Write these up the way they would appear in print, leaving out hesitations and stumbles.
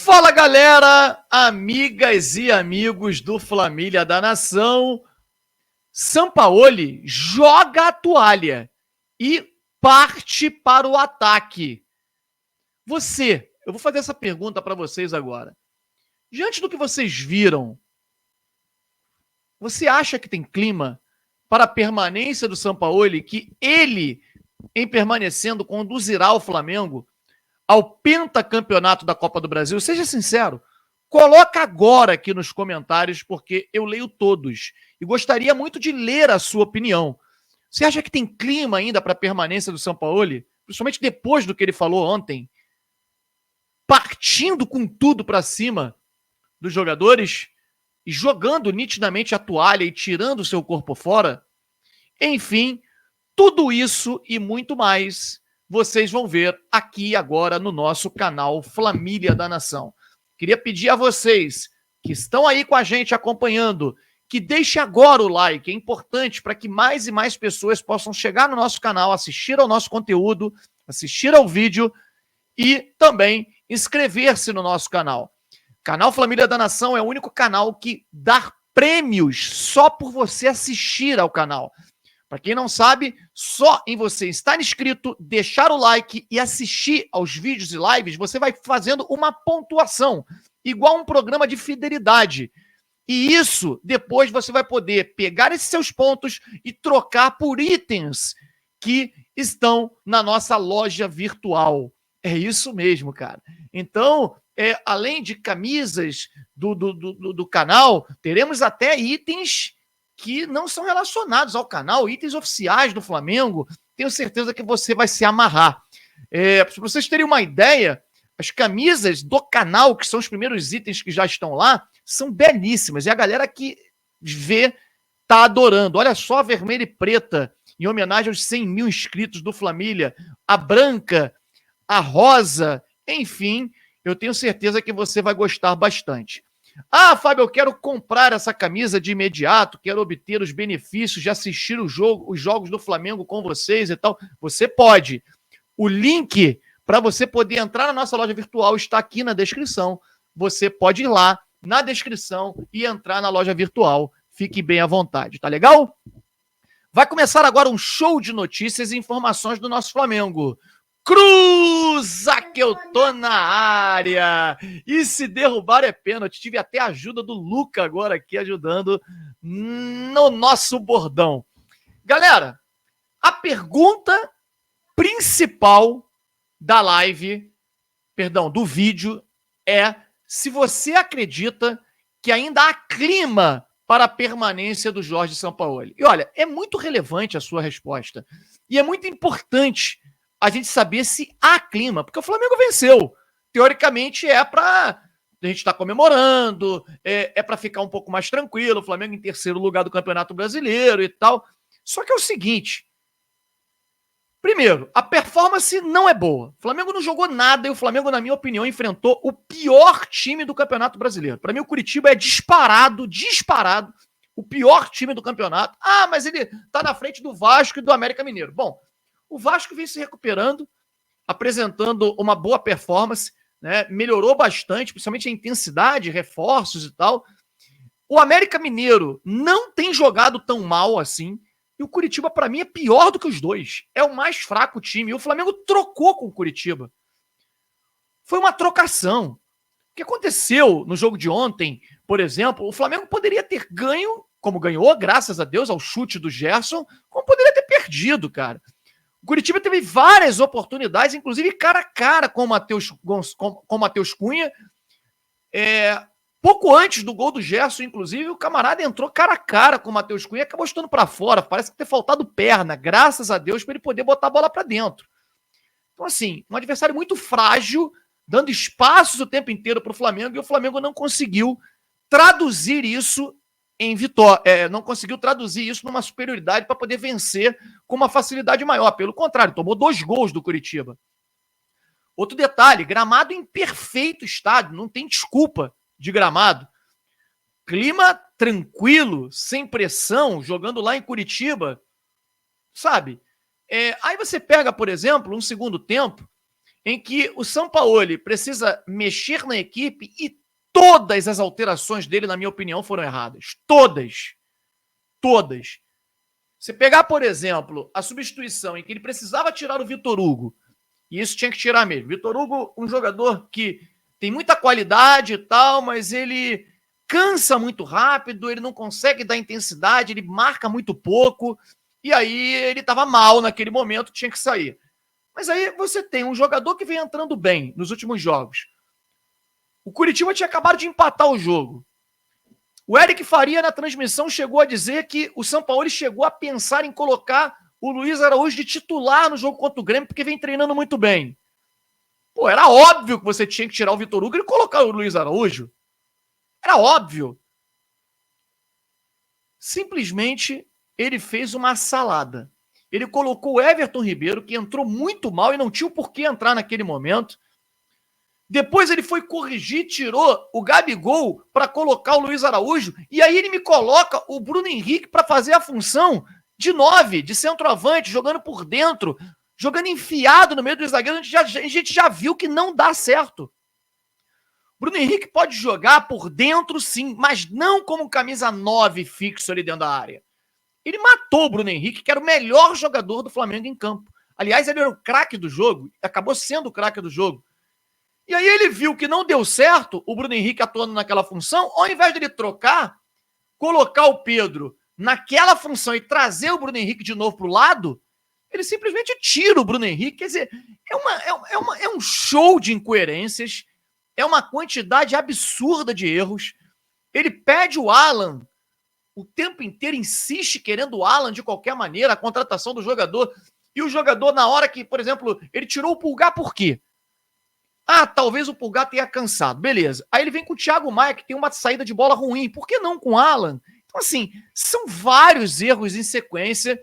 Fala, galera, amigas e amigos do Família da Nação. Sampaoli joga a toalha e parte para o ataque. Eu vou fazer essa pergunta para vocês agora. Diante do que vocês viram, você acha que tem clima para a permanência do Sampaoli, que ele, em permanecendo, conduzirá o Flamengo ao pentacampeonato da Copa do Brasil? Seja sincero, coloca agora aqui nos comentários, porque eu leio todos e gostaria muito de ler a sua opinião. Você acha que tem clima ainda para a permanência do Sampaoli, principalmente depois do que ele falou ontem, partindo com tudo para cima dos jogadores e jogando nitidamente a toalha e tirando o seu corpo fora? Enfim, tudo isso e muito mais vocês vão ver aqui agora no nosso canal Família da Nação. Queria pedir a vocês que estão aí com a gente acompanhando, que deixe agora o like. É importante para que mais e mais pessoas possam chegar no nosso canal, assistir ao nosso conteúdo, assistir ao vídeo e também inscrever-se no nosso canal. Canal Família da Nação é o único canal que dá prêmios só por você assistir ao canal. Para quem não sabe, só em você estar inscrito, deixar o like e assistir aos vídeos e lives, você vai fazendo uma pontuação, igual um programa de fidelidade. E isso, depois você vai poder pegar esses seus pontos e trocar por itens que estão na nossa loja virtual. É isso mesmo, cara. Então, além de camisas do canal, teremos até itens que não são relacionados ao canal, itens oficiais do Flamengo. Tenho certeza que você vai se amarrar. Para vocês terem uma ideia, as camisas do canal, que são os primeiros itens que já estão lá, são belíssimas. E a galera que vê tá adorando. Olha só a vermelha e preta, em homenagem aos 100 mil inscritos do Família. A branca, a rosa, enfim, eu tenho certeza que você vai gostar bastante. Ah, Fábio, eu quero comprar essa camisa de imediato, quero obter os benefícios de assistir os jogos do Flamengo com vocês e tal. Você pode. O link para você poder entrar na nossa loja virtual está aqui na descrição. Você pode ir lá na descrição e entrar na loja virtual. Fique bem à vontade, tá legal? Vai começar agora um show de notícias e informações do nosso Flamengo. Cruza que eu tô na área! E se derrubar é pênalti. Tive até a ajuda do Luca agora aqui ajudando no nosso bordão. Galera, a pergunta principal da live, do vídeo, é se você acredita que ainda há clima para a permanência do Jorge Sampaoli. E olha, é muito relevante a sua resposta. E é muito importante a gente saber se há clima, porque o Flamengo venceu. Teoricamente é para a gente estar comemorando, é para ficar um pouco mais tranquilo, o Flamengo em terceiro lugar do Campeonato Brasileiro e tal. Só que é o seguinte, primeiro, a performance não é boa. O Flamengo não jogou nada e o Flamengo, na minha opinião, enfrentou o pior time do Campeonato Brasileiro. Para mim, o Curitiba é disparado, o pior time do campeonato. Ah, mas ele tá na frente do Vasco e do América Mineiro. Bom, o Vasco vem se recuperando, apresentando uma boa performance, né? Melhorou bastante, principalmente a intensidade, reforços e tal. O América Mineiro não tem jogado tão mal assim, e o Curitiba, para mim, é pior do que os dois. É o mais fraco time. E o Flamengo trocou com o Curitiba. Foi uma trocação. O que aconteceu no jogo de ontem, por exemplo, o Flamengo poderia ter ganho, como ganhou, graças a Deus, ao chute do Gerson, como poderia ter perdido, cara. O Curitiba teve várias oportunidades, inclusive cara a cara com o Matheus Cunha. Pouco antes do gol do Gerson, inclusive, o camarada entrou cara a cara com o Matheus Cunha e acabou estando para fora. Parece que ter faltado perna, graças a Deus, para ele poder botar a bola para dentro. Então, assim, um adversário muito frágil, dando espaços o tempo inteiro para o Flamengo, e o Flamengo não conseguiu traduzir isso em vitória, não conseguiu traduzir isso numa superioridade para poder vencer com uma facilidade maior. Pelo contrário, tomou 2 gols do Curitiba. Outro detalhe, gramado em perfeito estado, não tem desculpa de gramado. Clima tranquilo, sem pressão, jogando lá em Curitiba, sabe? Aí você pega, por exemplo, um segundo tempo em que o Sampaoli precisa mexer na equipe e todas as alterações dele, na minha opinião, foram erradas. Todas. Todas. Você pegar, por exemplo, a substituição em que ele precisava tirar o Vitor Hugo, e isso tinha que tirar mesmo. Vitor Hugo, um jogador que tem muita qualidade e tal, mas ele cansa muito rápido, ele não consegue dar intensidade, ele marca muito pouco, e aí ele estava mal naquele momento, tinha que sair. Mas aí você tem um jogador que vem entrando bem nos últimos jogos. O Curitiba tinha acabado de empatar o jogo. O Eric Faria, na transmissão, chegou a dizer que o Sampaoli chegou a pensar em colocar o Luiz Araújo de titular no jogo contra o Grêmio, porque vem treinando muito bem. Pô, era óbvio que você tinha que tirar o Vitor Hugo e colocar o Luiz Araújo. Era óbvio. Simplesmente, ele fez uma salada. Ele colocou o Everton Ribeiro, que entrou muito mal e não tinha o porquê entrar naquele momento. Depois ele foi corrigir, tirou o Gabigol para colocar o Luiz Araújo, e aí ele me coloca o Bruno Henrique para fazer a função de 9, de centroavante, jogando por dentro, jogando enfiado no meio dos zagueiros. A gente já viu que não dá certo. Bruno Henrique pode jogar por dentro, sim, mas não como camisa 9 fixo ali dentro da área. Ele matou o Bruno Henrique, que era o melhor jogador do Flamengo em campo. Aliás, ele era o craque do jogo, acabou sendo o craque do jogo. E aí ele viu que não deu certo o Bruno Henrique atuando naquela função, ao invés de ele trocar, colocar o Pedro naquela função e trazer o Bruno Henrique de novo para o lado, ele simplesmente tira o Bruno Henrique. Quer dizer, é um show de incoerências, é uma quantidade absurda de erros. Ele pede o Alan, o tempo inteiro insiste querendo o Alan de qualquer maneira, a contratação do jogador, e o jogador, na hora que, por exemplo, ele tirou o Pulgar por quê? Ah, talvez o Pulgar tenha cansado. Beleza. Aí ele vem com o Thiago Maia, que tem uma saída de bola ruim. Por que não com o Alan? Então, assim, são vários erros em sequência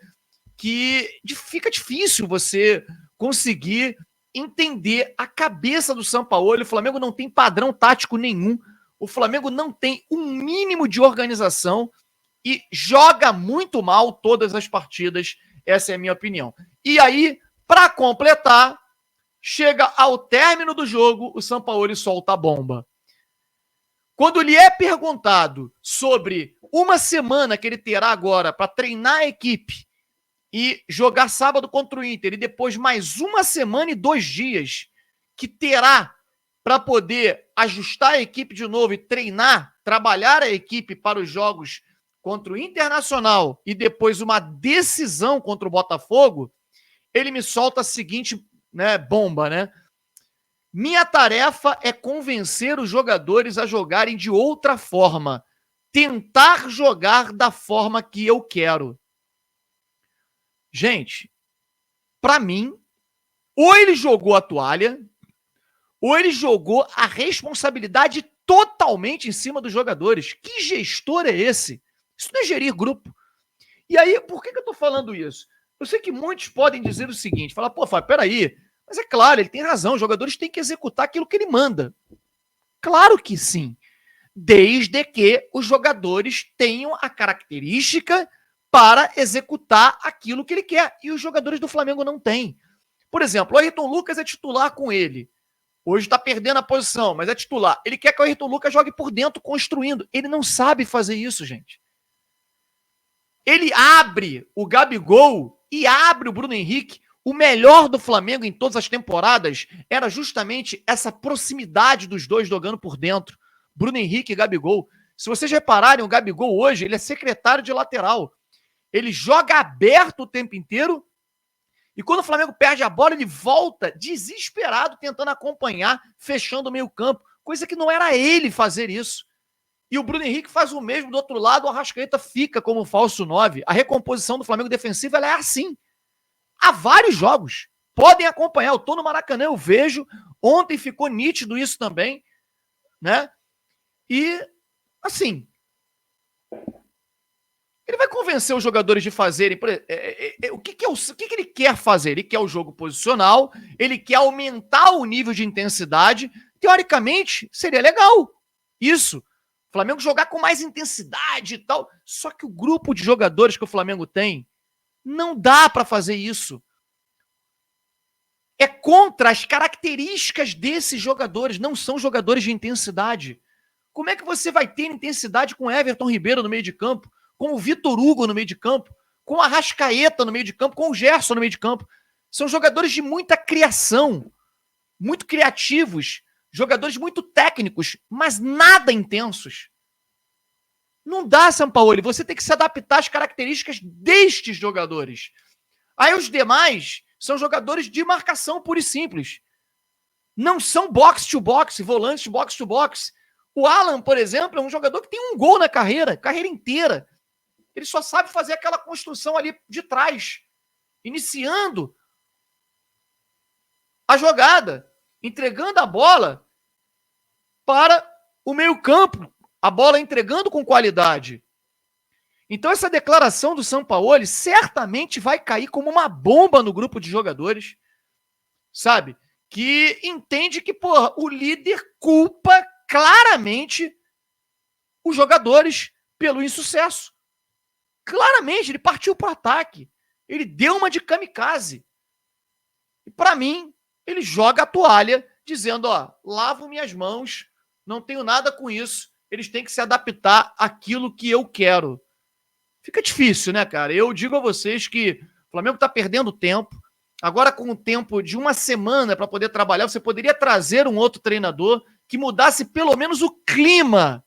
que fica difícil você conseguir entender a cabeça do Sampaoli. O Flamengo não tem padrão tático nenhum. O Flamengo não tem um mínimo de organização e joga muito mal todas as partidas. Essa é a minha opinião. E aí, para completar, chega ao término do jogo, o Sampaoli solta a bomba. Quando lhe é perguntado sobre uma semana que ele terá agora para treinar a equipe e jogar sábado contra o Inter, e depois mais uma semana e 2 dias que terá para poder ajustar a equipe de novo e treinar, trabalhar a equipe para os jogos contra o Internacional e depois uma decisão contra o Botafogo, ele me solta a seguinte bomba, né? Minha tarefa é convencer os jogadores a jogarem de outra forma. Tentar jogar da forma que eu quero. Gente, para mim, ou ele jogou a toalha, ou ele jogou a responsabilidade totalmente em cima dos jogadores. Que gestor é esse? Isso não é gerir grupo. E aí, por que eu tô falando isso? Eu sei que muitos podem dizer o seguinte, falar, pô, Fábio, peraí, mas é claro, ele tem razão, os jogadores têm que executar aquilo que ele manda. Claro que sim, desde que os jogadores tenham a característica para executar aquilo que ele quer, e os jogadores do Flamengo não têm. Por exemplo, o Ayrton Lucas é titular com ele, hoje está perdendo a posição, mas é titular. Ele quer que o Ayrton Lucas jogue por dentro, construindo. Ele não sabe fazer isso, gente. Ele abre o Gabigol e abre o Bruno Henrique. O melhor do Flamengo em todas as temporadas era justamente essa proximidade dos dois jogando por dentro. Bruno Henrique e Gabigol. Se vocês repararem, o Gabigol hoje, ele é secretário de lateral. Ele joga aberto o tempo inteiro e quando o Flamengo perde a bola, ele volta desesperado tentando acompanhar, fechando o meio campo. Coisa que não era ele fazer isso. E o Bruno Henrique faz o mesmo do outro lado, o Arrascaeta fica como falso 9. A recomposição do Flamengo defensiva ela é assim. Há vários jogos. Podem acompanhar. Eu tô no Maracanã, eu vejo. Ontem ficou nítido isso também, né? E, assim, ele vai convencer os jogadores de fazerem... O que ele quer fazer? Ele quer o jogo posicional, ele quer aumentar o nível de intensidade. Teoricamente, seria legal isso. O Flamengo jogar com mais intensidade e tal. Só que o grupo de jogadores que o Flamengo tem, não dá para fazer isso. é contra as características desses jogadores, não são jogadores de intensidade. Como é que você vai ter intensidade com Everton Ribeiro no meio de campo, com o Vitor Hugo no meio de campo, com o Arrascaeta no meio de campo, com o Gerson no meio de campo? São jogadores de muita criação, muito criativos, jogadores muito técnicos, mas nada intensos. Não dá, Sampaoli, você tem que se adaptar às características destes jogadores. Aí os demais são jogadores de marcação pura e simples. Não são box-to-box, volantes box-to-box. O Alan, por exemplo, é um jogador que tem um gol na carreira inteira. Ele só sabe fazer aquela construção ali de trás, iniciando a jogada, entregando a bola para o meio-campo, a bola entregando com qualidade. Então essa declaração do Sampaoli certamente vai cair como uma bomba no grupo de jogadores, sabe? Que entende que, porra, o líder culpa claramente os jogadores pelo insucesso. Claramente, ele partiu para o ataque. Ele deu uma de kamikaze. E para mim, ele joga a toalha, dizendo, ó, lavo minhas mãos, não tenho nada com isso, eles têm que se adaptar àquilo que eu quero. Fica difícil, né, cara? Eu digo a vocês que o Flamengo está perdendo tempo. Agora, com o tempo de uma semana para poder trabalhar, você poderia trazer um outro treinador que mudasse pelo menos o clima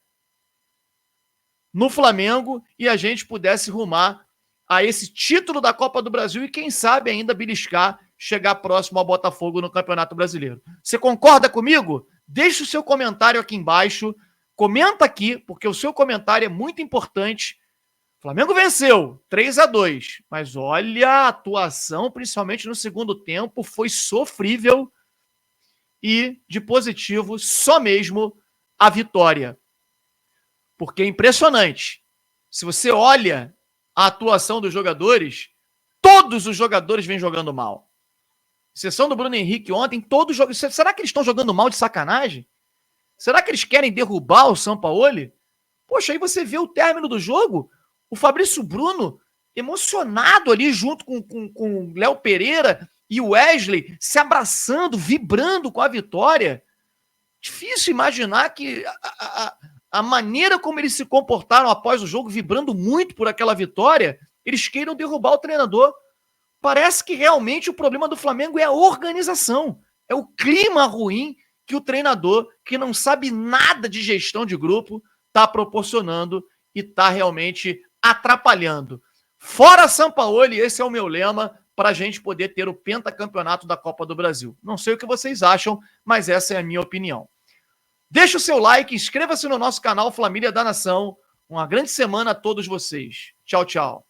no Flamengo e a gente pudesse rumar a esse título da Copa do Brasil e, quem sabe, ainda beliscar, chegar próximo ao Botafogo no Campeonato Brasileiro. Você concorda comigo? Deixe o seu comentário aqui embaixo. Comenta aqui, porque o seu comentário é muito importante. O Flamengo venceu 3-2, mas olha, a atuação, principalmente no segundo tempo, foi sofrível e de positivo só mesmo a vitória. Porque é impressionante. Se você olha a atuação dos jogadores, todos os jogadores vêm jogando mal. Exceção do Bruno Henrique ontem, todos jogam. Será que eles estão jogando mal de sacanagem? Será que eles querem derrubar o Sampaoli? Poxa, aí você vê o término do jogo, o Fabrício Bruno emocionado ali junto com o Léo Pereira e o Wesley se abraçando, vibrando com a vitória. Difícil imaginar que a maneira como eles se comportaram após o jogo, vibrando muito por aquela vitória, eles queiram derrubar o treinador. Parece que realmente o problema do Flamengo é a organização, é o clima ruim que o treinador, que não sabe nada de gestão de grupo, está proporcionando e está realmente atrapalhando. Fora Sampaoli, esse é o meu lema para a gente poder ter o pentacampeonato da Copa do Brasil. Não sei o que vocês acham, mas essa é a minha opinião. Deixa o seu like, inscreva-se no nosso canal Família da Nação. Uma grande semana a todos vocês. Tchau, tchau.